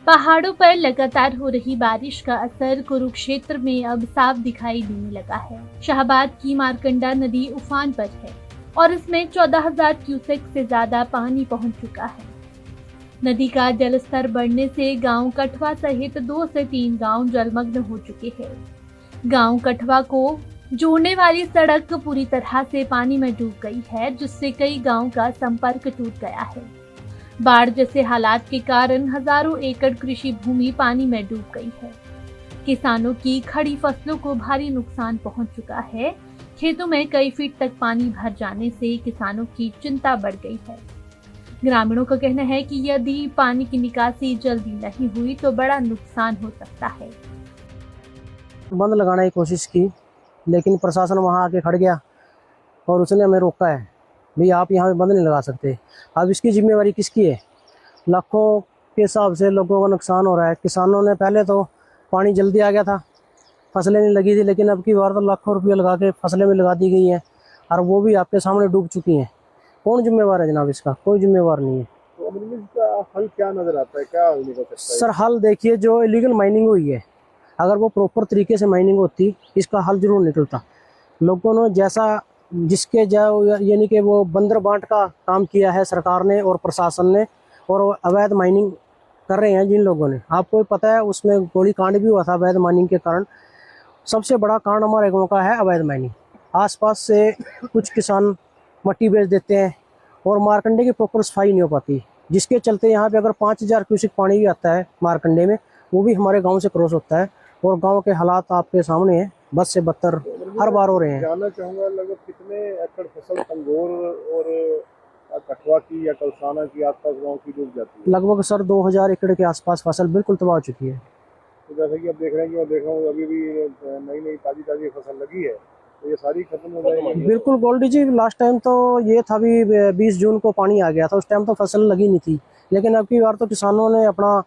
पहाड़ों पर लगातार हो रही बारिश का असर कुरुक्षेत्र में अब साफ दिखाई देने लगा है। शाहबाद की मारकंडा नदी उफान पर है और इसमें 14,000 क्यूसेक से ज्यादा पानी पहुंच चुका है। नदी का जलस्तर बढ़ने से गांव कठवा सहित 2 से 3 गांव जलमग्न हो चुके हैं। गांव कठवा को जोड़ने वाली सड़क पूरी तरह से पानी में डूब गई है, जिससे कई गांव का संपर्क टूट गया है। बाढ़ जैसे हालात के कारण हजारों एकड़ कृषि भूमि पानी में डूब गई है। किसानों की खड़ी फसलों को भारी नुकसान पहुंच चुका है। खेतों में कई फीट तक पानी भर जाने से किसानों की चिंता बढ़ गई है। ग्रामीणों का कहना है कि यदि पानी की निकासी जल्दी नहीं हुई तो बड़ा नुकसान हो सकता है। बंद लगाने की कोशिश की, लेकिन प्रशासन वहां आके खड़ गया और उसने हमें रोका है, भाई आप यहाँ पे बंद नहीं लगा सकते। अब इसकी जिम्मेवारी किसकी है? लाखों के हिसाब से लोगों का नुकसान हो रहा है। किसानों ने पहले तो पानी जल्दी आ गया था, फसलें नहीं लगी थी, लेकिन अब की बार तो लाखों रुपये लगा के फसलें भी लगा दी गई हैं और वो भी आपके सामने डूब चुकी हैं। कौन जिम्मेवार है जनाब? इसका कोई जिम्मेवार नहीं है। तो इसका हल क्या नजर आता है, क्या हल निकल सकता है? सर हल देखिए, जो इलीगल माइनिंग हुई है, अगर वो प्रॉपर तरीके से माइनिंग होती, इसका हल जरूर निकलता। लोगों ने जैसा जिसके यानी कि वो बंदर बांट का काम किया है सरकार ने और प्रशासन ने, और अवैध माइनिंग कर रहे हैं जिन लोगों ने, आपको पता है उसमें गोली कांड भी हुआ था अवैध माइनिंग के कारण। सबसे बड़ा कांड हमारे गांव का है अवैध माइनिंग। आसपास से कुछ किसान मट्टी बेच देते हैं और मारकंडे की प्रॉपर सफाई नहीं हो पाती, जिसके चलते यहाँ पे अगर 5,000 क्यूसेक पानी भी आता है मारकंडे में, वो भी हमारे गांव से क्रॉस होता है और गांव के हालात आपके सामने हैं, बद से बदतर हर बार हो रहे हैं। जानना चाहूँगा लगभग कितने एकड़ फसल तंगोर और कठवा की या कलसाना की आसपास गाँव की डूब जाती है? लगभग सर 2,000 एकड़ के आसपास फसल बिल्कुल तबाह हो चुकी है। तो जैसे कि आप देख रहे हैं कि मैं देख रहा हूँ अभी भी नई नई ताज़ी फसल लगी है, तो ये सारी खत्म हो जाएगी? बिल्कुल गोल्डी जी, लास्ट टाइम तो ये था भी 20 जून को पानी आ गया था, उस टाइम तो फसल लगी नहीं थी, लेकिन अब की बार तो किसानों ने अपना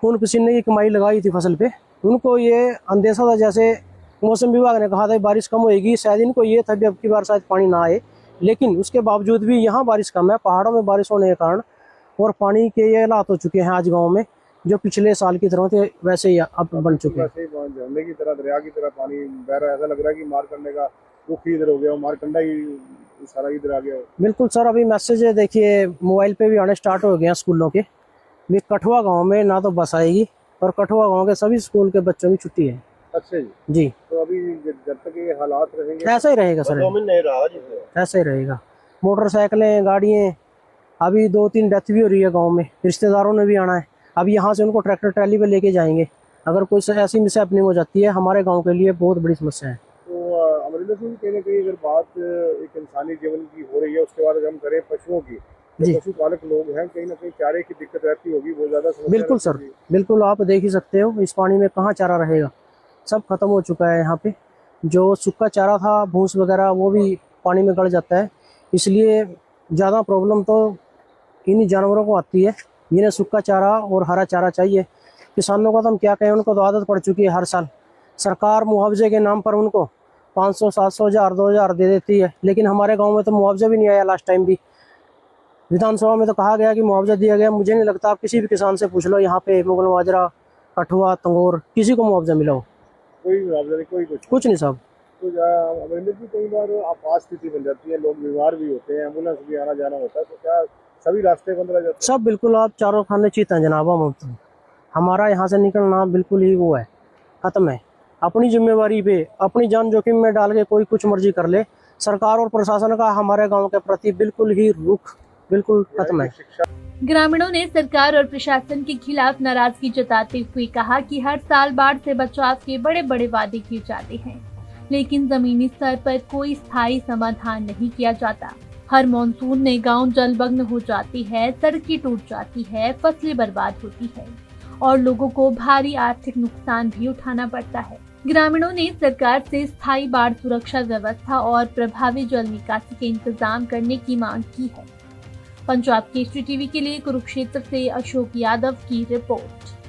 खून पसीने की कमाई लगाई थी फसल पे। उनको ये अंदेशा था, जैसे मौसम विभाग ने कहा था बारिश कम होएगी, शायद इनको ये था भी अब की बार शायद पानी ना आए, लेकिन उसके बावजूद भी यहाँ बारिश कम है। पहाड़ों में बारिश होने के कारण और पानी के ये हालात हो चुके हैं आज गाँव में, जो पिछले साल की तरह थे वैसे ही अब बन चुके हैं। झरने की तरह, दरिया की तरह पानी बह रहा है। ऐसा लग रहा है कि मारकंडे का रुख ही इधर हो गया, मारकंडा ही सारा इधर आ गया। बिल्कुल सर, अभी मैसेज देखिए मोबाइल पे भी आने स्टार्ट हो गए हैं स्कूलों के। कठवा गांव में ना तो बस आएगी और कठवा गांव के सभी स्कूल के बच्चों की छुट्टी है। अच्छा जी। तो अभी जब तक ये हालात रहेंगे ऐसा ही रहेगा सर, ऐसा ही रहेगा। मोटरसाइकिलें, गाड़ियाँ, अभी 2-3 डेथ भी हो रही है गांव में, रिश्तेदारों ने भी आना है। अब यहाँ से उनको ट्रैक्टर ट्रैली पे लेके जाएंगे, अगर कोई ऐसी मिसहैपनिंग हो जाती है हमारे गाँव के लिए बहुत बड़ी समस्या है। तो अमरिंदर सिंह, कहीं ना कहीं अगर बात एक इंसानी जीवन की हो रही है, उसके बाद हम करें पशुओं की, पशुपालक लोग हैं, कहीं ना कहीं चारे की दिक्कत रहती होगी, बहुत ज्यादा समस्या। बिल्कुल सर, बिल्कुल आप देख ही सकते हो, इस पानी में कहाँ चारा रहेगा, सब खत्म हो चुका है। यहाँ पे जो सूखा चारा था, भूस वगैरह, वो भी पानी में गड़ जाता है। इसलिए ज़्यादा प्रॉब्लम तो इन्हीं जानवरों को आती है, जिन्हें सूखा चारा और हरा चारा चाहिए। किसानों का तो हम क्या कहें, उनको तो आदत पड़ चुकी है। हर साल सरकार मुआवजे के नाम पर उनको 500, 700, 1000, 2000 दे देती है, लेकिन हमारे गाँव में तो मुआवजा भी नहीं आया। लास्ट टाइम भी विधानसभा में तो कहा गया कि मुआवजा दिया गया, मुझे नहीं लगता, आप किसी भी किसान से पूछ लो यहाँ पे मुगल माजरा, कठुआ, तंगोर, किसी को मुआवजा मिला हो? कोई मुआवजा नहीं, कोई कुछ नहीं साहब। तो अमरिंदर जी, कई बार आपात स्थिति बन जाती है, लोग बीमार भी होते हैं, एम्बुलेंस भी आना जाना होता है, तो क्या सभी रास्ते बंद रह जाते हैं? सब बिल्कुल, आप चारों खाने चीते हैं जनाब। हम हमारा यहाँ से निकलना बिल्कुल ही वो है, खत्म है। अपनी जिम्मेवारी पे अपनी जान जोखिम में डाल के कोई कुछ मर्जी कर ले, सरकार और प्रशासन का हमारे गाँव के प्रति बिल्कुल ही रुख बिल्कुल खत्म है। ग्रामीणों ने सरकार और प्रशासन के खिलाफ नाराजगी जताते हुए कहा कि हर साल बाढ़ से बचाव के बड़े बड़े वादे किए जाते हैं, लेकिन जमीनी स्तर पर कोई स्थायी समाधान नहीं किया जाता। हर मॉनसून में गांव जलमग्न हो जाती है, सड़कें टूट जाती है, फसलें बर्बाद होती है और लोगों को भारी आर्थिक नुकसान भी उठाना पड़ता है। ग्रामीणों ने सरकार से स्थायी बाढ़ सुरक्षा व्यवस्था और प्रभावी जल निकासी के इंतजाम करने की मांग की है। पंजाब केसरी टीवी के लिए कुरुक्षेत्र से अशोक यादव की रिपोर्ट।